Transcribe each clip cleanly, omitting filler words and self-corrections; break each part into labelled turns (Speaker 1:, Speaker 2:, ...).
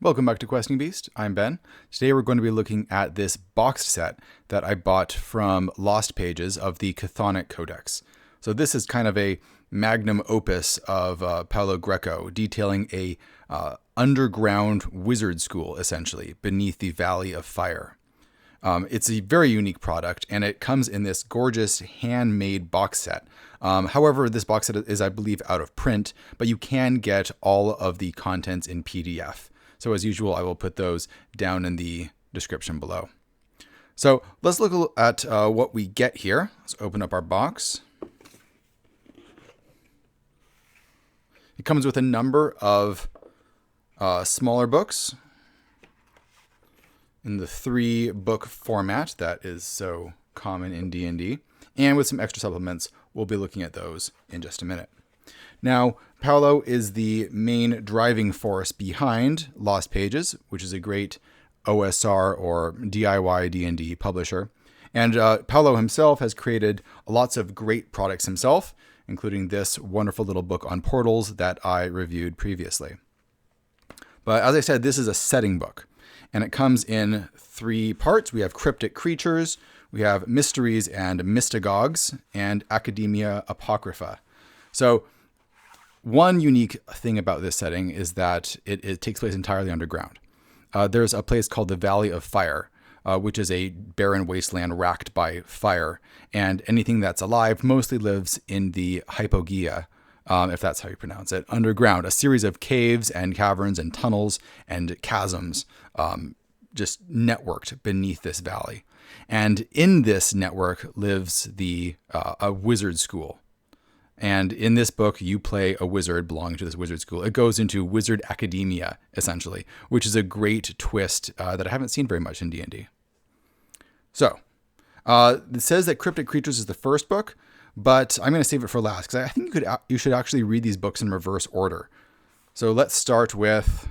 Speaker 1: Welcome back to Questing Beast. I'm Ben. Today we're going to be looking at this boxed set that I bought from Lost Pages of the Chthonic Codex. So this is kind of a magnum opus of Paulo Greco, detailing a underground wizard school, essentially, beneath the Valley of Fire. It's a very unique product, and it comes in this gorgeous handmade box set. However, this box set is, I believe, out of print, but you can get all of the contents in PDF. So as usual, I will put those down in the description below. So let's look at what we get here. Let's open up our box. It comes with a number of smaller books in the 3-book format that is so common in D&D, and with some extra supplements. We'll be looking at those in just a minute. Now, Paulo is the main driving force behind Lost Pages, which is a great OSR or DIY D&D publisher. And Paulo himself has created lots of great products himself, including this wonderful little book on portals that I reviewed previously. But as I said, this is a setting book, and it comes in 3 parts. We have Cryptic Creatures, we have Mysteries and Mystagogues, and Academia Apocrypha. So one unique thing about this setting is that it takes place entirely underground. There's a place called the Valley of Fire, which is a barren wasteland racked by fire, and anything that's alive mostly lives in the Hypogea, if that's how you pronounce it, underground, a series of caves and caverns and tunnels and chasms just networked beneath this valley. And in this network lives a wizard school. And in this book, you play a wizard belonging to this wizard school. It goes into wizard academia, essentially, which is a great twist that I haven't seen very much in D&D. So, it says that Cryptic Creatures is the first book, but I'm going to save it for last, because I think you should actually read these books in reverse order. So let's start with,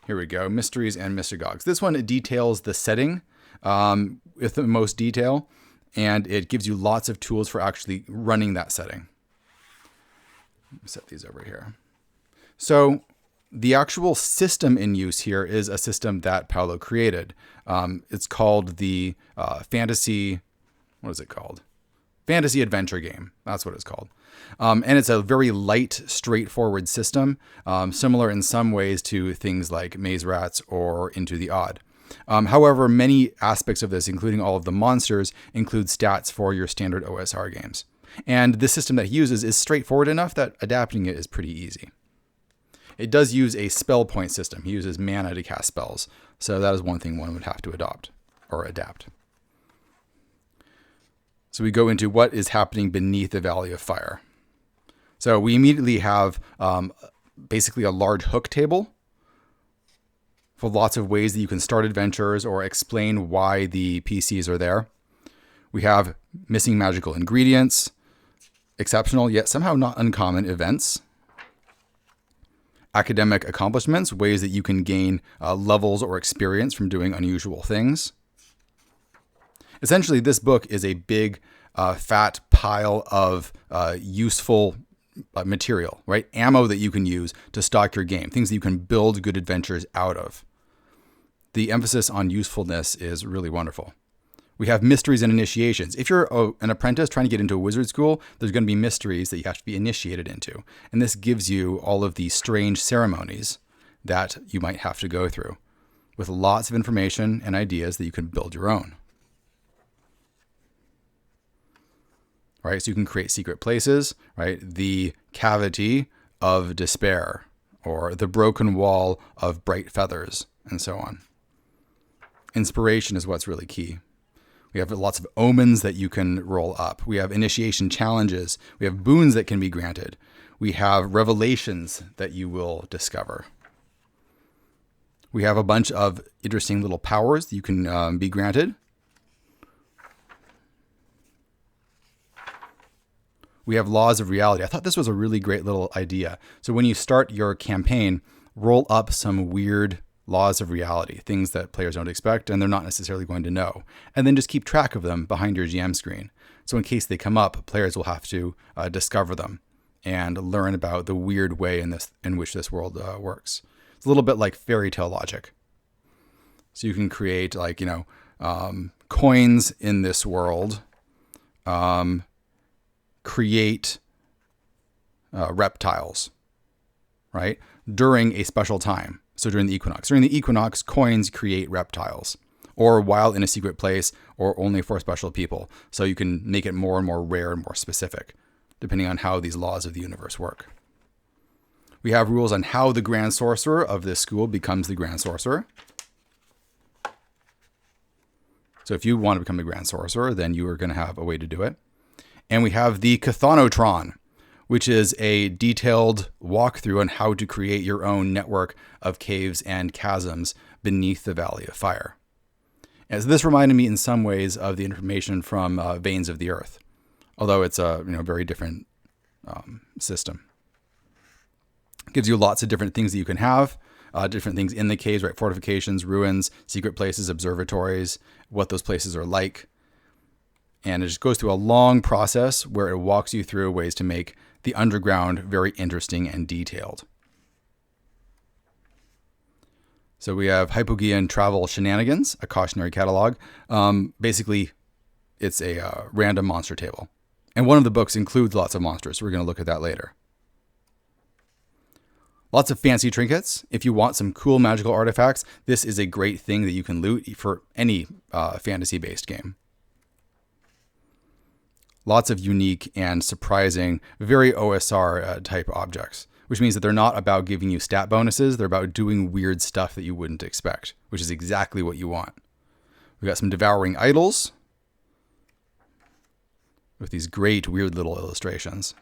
Speaker 1: here we go, Mysteries and Mystagogues. This one, it details the setting with the most detail, and it gives you lots of tools for actually running that setting. Let me set these over here. So the actual system in use here is a system that Paulo created. It's called the Fantasy Adventure Game. That's what it's called. And it's a very light, straightforward system, similar in some ways to things like Maze Rats or Into the Odd. However, many aspects of this, including all of the monsters, include stats for your standard OSR games. And the system that he uses is straightforward enough that adapting it is pretty easy. It does use a spell point system. He uses mana to cast spells. So that is one thing one would have to adapt. So we go into what is happening beneath the Valley of Fire. So we immediately have basically a large hook table for lots of ways that you can start adventures or explain why the PCs are there. We have missing magical ingredients, exceptional yet somehow not uncommon events, academic accomplishments, ways that you can gain levels or experience from doing unusual things. Essentially, this book is a big, fat pile of useful material, right? Ammo that you can use to stock your game, things that you can build good adventures out of. The emphasis on usefulness is really wonderful. We have mysteries and initiations. If you're an apprentice trying to get into a wizard school, there's going to be mysteries that you have to be initiated into. And this gives you all of these strange ceremonies that you might have to go through, with lots of information and ideas that you can build your own. Right, so you can create secret places, right? The cavity of despair, or the broken wall of bright feathers, and so on. Inspiration is what's really key. We have lots of omens that you can roll up. We have initiation challenges. We have boons that can be granted. We have revelations that you will discover. We have a bunch of interesting little powers that you can be granted. We have laws of reality. I thought this was a really great little idea. So when you start your campaign, roll up some weird laws of reality, things that players don't expect and they're not necessarily going to know. And then just keep track of them behind your GM screen. So in case they come up, players will have to discover them and learn about the weird way in which this world works. It's a little bit like fairy tale logic. So you can create like, coins in this world, create reptiles, right? During a special time. So during the equinox. During the equinox, coins create reptiles, or while in a secret place, or only for special people. So you can make it more and more rare and more specific, depending on how these laws of the universe work. We have rules on how the Grand Sorcerer of this school becomes the Grand Sorcerer. So if you want to become the Grand Sorcerer, then you are going to have a way to do it. And we have the Chthonotron, which is a detailed walkthrough on how to create your own network of caves and chasms beneath the Valley of Fire. As this reminded me in some ways of the information from Veins of the Earth, although it's a very different system. It gives you lots of different things that you can have, different things in the caves, right? Fortifications, ruins, secret places, observatories, what those places are like. And it just goes through a long process where it walks you through ways to make the underground very interesting and detailed. So we have Hypogean Travel Shenanigans, a cautionary catalog. Basically, it's a random monster table. And one of the books includes lots of monsters, so we're going to look at that later. Lots of fancy trinkets. If you want some cool magical artifacts, this is a great thing that you can loot for any fantasy-based game. Lots of unique and surprising, very OSR type objects, which means that they're not about giving you stat bonuses. They're about doing weird stuff that you wouldn't expect, which is exactly what you want. We got some devouring idols with these great weird little illustrations.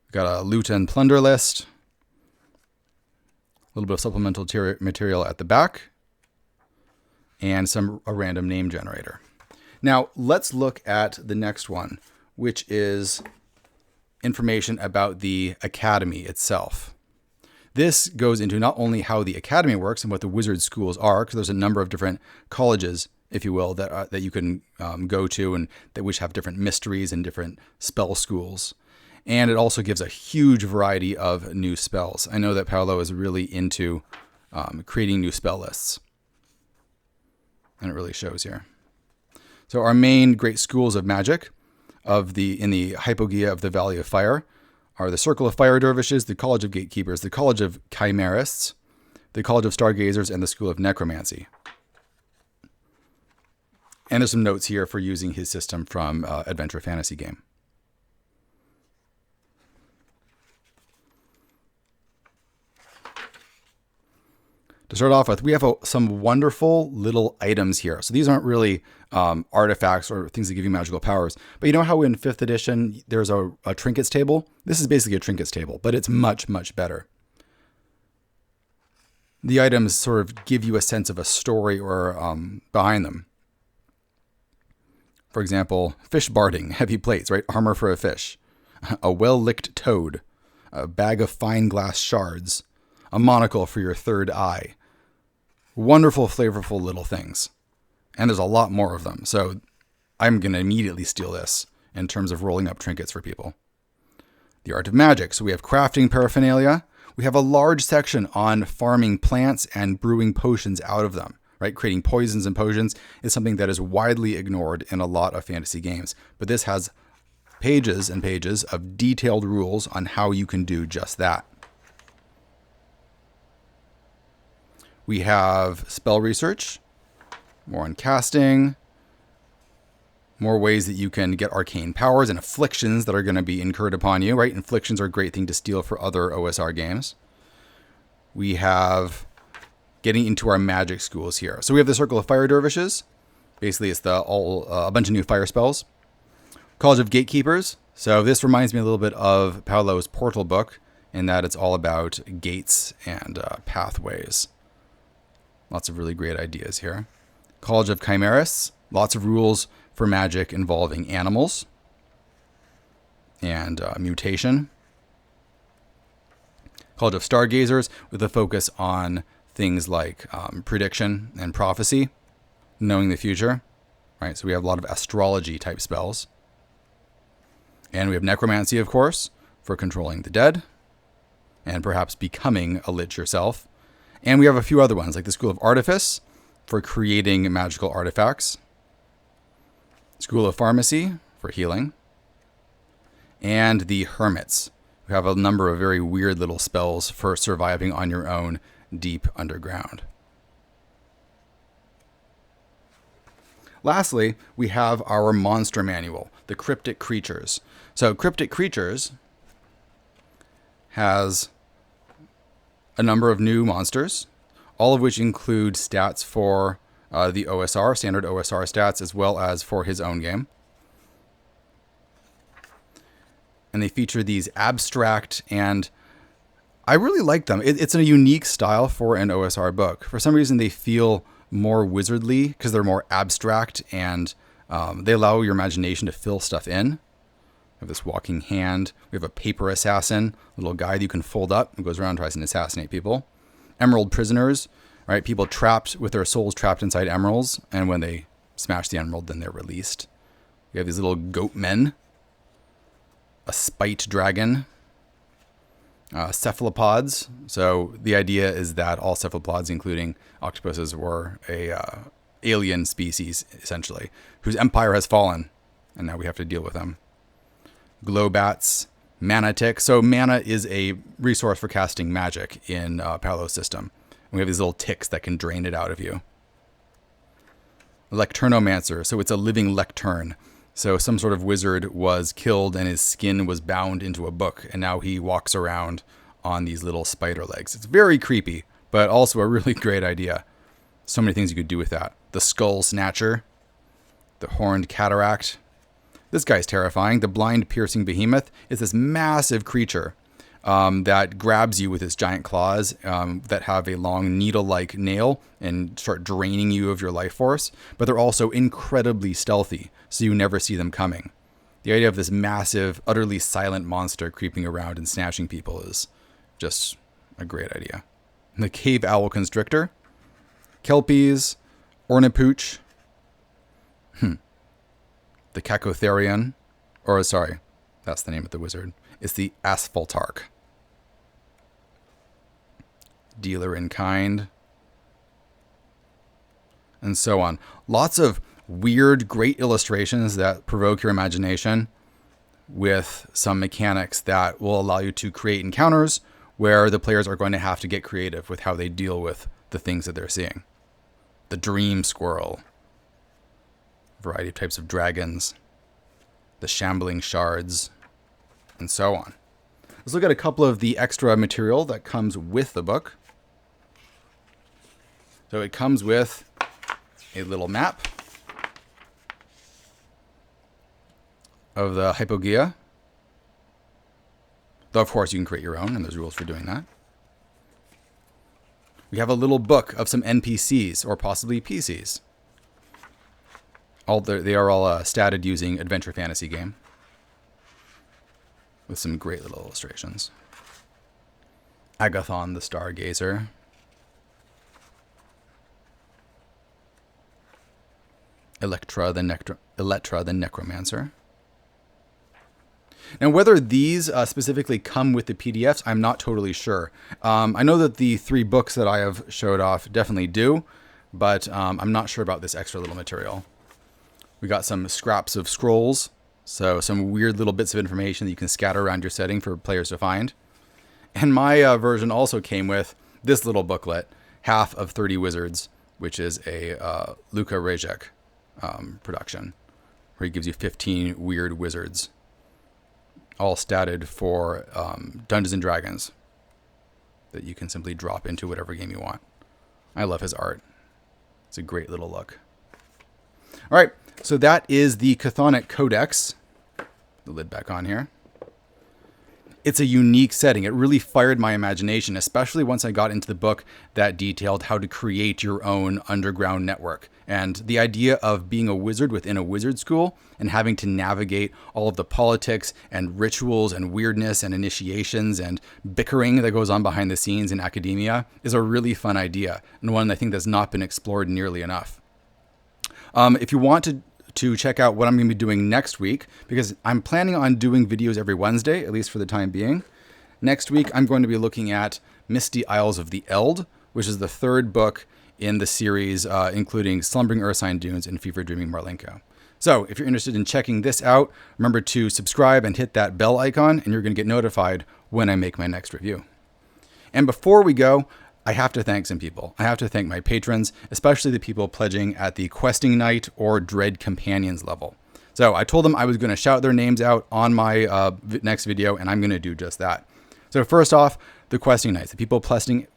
Speaker 1: We got a loot and plunder list. A little bit of supplemental material at the back, and a random name generator. Now, let's look at the next one, which is information about the Academy itself. This goes into not only how the Academy works and what the wizard schools are, because there's a number of different colleges, if you will, that you can go to, and that which have different mysteries and different spell schools. And it also gives a huge variety of new spells. I know that Paulo is really into creating new spell lists. And it really shows here. So our main great schools of magic in the Hypogea of the Valley of Fire are the Circle of Fire Dervishes, the College of Gatekeepers, the College of Chimerists, the College of Stargazers, and the School of Necromancy. And there's some notes here for using his system from Adventure Fantasy Game. To start off with, we have some wonderful little items here. So these aren't really artifacts or things that give you magical powers. But you know how in 5th edition, there's a trinkets table? This is basically a trinkets table, but it's much, much better. The items sort of give you a sense of a story or behind them. For example, fish barding, heavy plates, right? Armor for a fish. A well-licked toad. A bag of fine glass shards. A monocle for your third eye. Wonderful, flavorful little things. And there's a lot more of them. So I'm going to immediately steal this in terms of rolling up trinkets for people. The art of magic. So we have crafting paraphernalia. We have a large section on farming plants and brewing potions out of them, right? Creating poisons and potions is something that is widely ignored in a lot of fantasy games. But this has pages and pages of detailed rules on how you can do just that. We have spell research, more on casting, more ways that you can get arcane powers and afflictions that are going to be incurred upon you, right? Afflictions are a great thing to steal for other OSR games. We have getting into our magic schools here. So we have the Circle of Fire Dervishes. Basically, it's a bunch of new fire spells. College of Gatekeepers. So this reminds me a little bit of Paulo's Portal book in that it's all about gates and pathways. Lots of really great ideas here. College of Chimerists. Lots of rules for magic involving animals and mutation. College of Stargazers with a focus on things like prediction and prophecy, knowing the future. Right, so we have a lot of astrology type spells. And we have necromancy, of course, for controlling the dead. and perhaps becoming a lich yourself. And we have a few other ones, like the School of Artifice for creating magical artifacts, School of Pharmacy for healing, and the Hermits, who have a number of very weird little spells for surviving on your own deep underground. Lastly, we have our monster manual, the Cryptic Creatures. So Cryptic Creatures has a number of new monsters, all of which include stats for the OSR, standard OSR stats, as well as for his own game. And they feature these abstract, and I really like them. It's a unique style for an OSR book. For some reason, they feel more wizardly because they're more abstract, and they allow your imagination to fill stuff in. We have this walking hand. We have a paper assassin, a little guy that you can fold up and goes around and tries to assassinate people. Emerald prisoners, right? People trapped with their souls trapped inside emeralds, and when they smash the emerald, then they're released. We have these little goat men, a spite dragon, cephalopods. So the idea is that all cephalopods, including octopuses, were a alien species, essentially, whose empire has fallen, and now we have to deal with them. Glowbats, mana tick. So mana is a resource for casting magic in Paulo's system. And we have these little ticks that can drain it out of you. Lecturnomancer. So it's a living lectern. So some sort of wizard was killed and his skin was bound into a book, and now he walks around on these little spider legs. It's very creepy, but also a really great idea. So many things you could do with that. The Skull Snatcher, the Horned Cataract. This guy's terrifying. The Blind Piercing Behemoth is this massive creature that grabs you with its giant claws that have a long needle-like nail and start draining you of your life force. But they're also incredibly stealthy, so you never see them coming. The idea of this massive, utterly silent monster creeping around and snatching people is just a great idea. The Cave Owl Constrictor, Kelpies, Ornipooch, the Cacotherion, or sorry, that's the name of the wizard. It's the Asphaltarch. Dealer in Kind, and so on. Lots of weird, great illustrations that provoke your imagination with some mechanics that will allow you to create encounters where the players are going to have to get creative with how they deal with the things that they're seeing. The Dream Squirrel, a variety of types of dragons, the Shambling Shards, and so on. Let's look at a couple of the extra material that comes with the book. So it comes with a little map of the Hypogea. Though, of course, you can create your own, and there's rules for doing that. We have a little book of some NPCs, or possibly PCs. They are all statted using Adventure Fantasy Game, with some great little illustrations. Agathon the Stargazer. Electra the Necromancer. Now, whether these specifically come with the PDFs, I'm not totally sure. I know that the 3 books that I have showed off definitely do, but I'm not sure about this extra little material. We got some scraps of scrolls, so some weird little bits of information that you can scatter around your setting for players to find. And my version also came with this little booklet, Half of 30 Wizards, which is a Luca Rejek production, where he gives you 15 weird wizards, all statted for Dungeons and Dragons, that you can simply drop into whatever game you want. I love his art. It's a great little look. All right, so that is the Chthonic Codex. The lid back on here. It's a unique setting. It really fired my imagination, especially once I got into the book that detailed how to create your own underground network. And the idea of being a wizard within a wizard school and having to navigate all of the politics and rituals and weirdness and initiations and bickering that goes on behind the scenes in academia is a really fun idea, and one I think that's not been explored nearly enough. If you want to check out what I'm going to be doing next week, because I'm planning on doing videos every Wednesday, at least for the time being. Next week, I'm going to be looking at Misty Isles of the Eld, which is the third book in the series, including Slumbering Ursine Dunes and Fever Dreaming Marlenko. So if you're interested in checking this out, remember to subscribe and hit that bell icon, and you're going to get notified when I make my next review. And before we go, I have to thank some people. I have to thank my patrons, especially the people pledging at the Questing Knight or Dread Companions level. So I told them I was going to shout their names out on my next video, and I'm going to do just that. So first off, the Questing Knights, the people pledging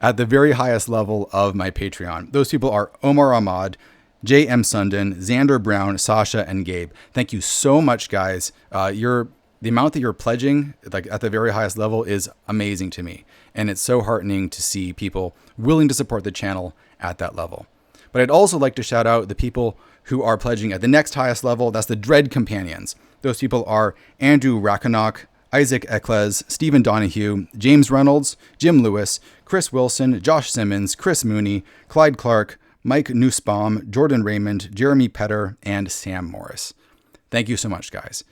Speaker 1: at the very highest level of my Patreon. Those people are Omar Ahmad, J.M. Sundin, Xander Brown, Sasha, and Gabe. Thank you so much, guys. The amount that you're pledging, like at the very highest level, is amazing to me. And it's so heartening to see people willing to support the channel at that level. But I'd also like to shout out the people who are pledging at the next highest level. That's the Dread Companions. Those people are Andrew Rakanok, Isaac Eccles, Stephen Donahue, James Reynolds, Jim Lewis, Chris Wilson, Josh Simmons, Chris Mooney, Clyde Clark, Mike Nussbaum, Jordan Raymond, Jeremy Petter, and Sam Morris. Thank you so much, guys.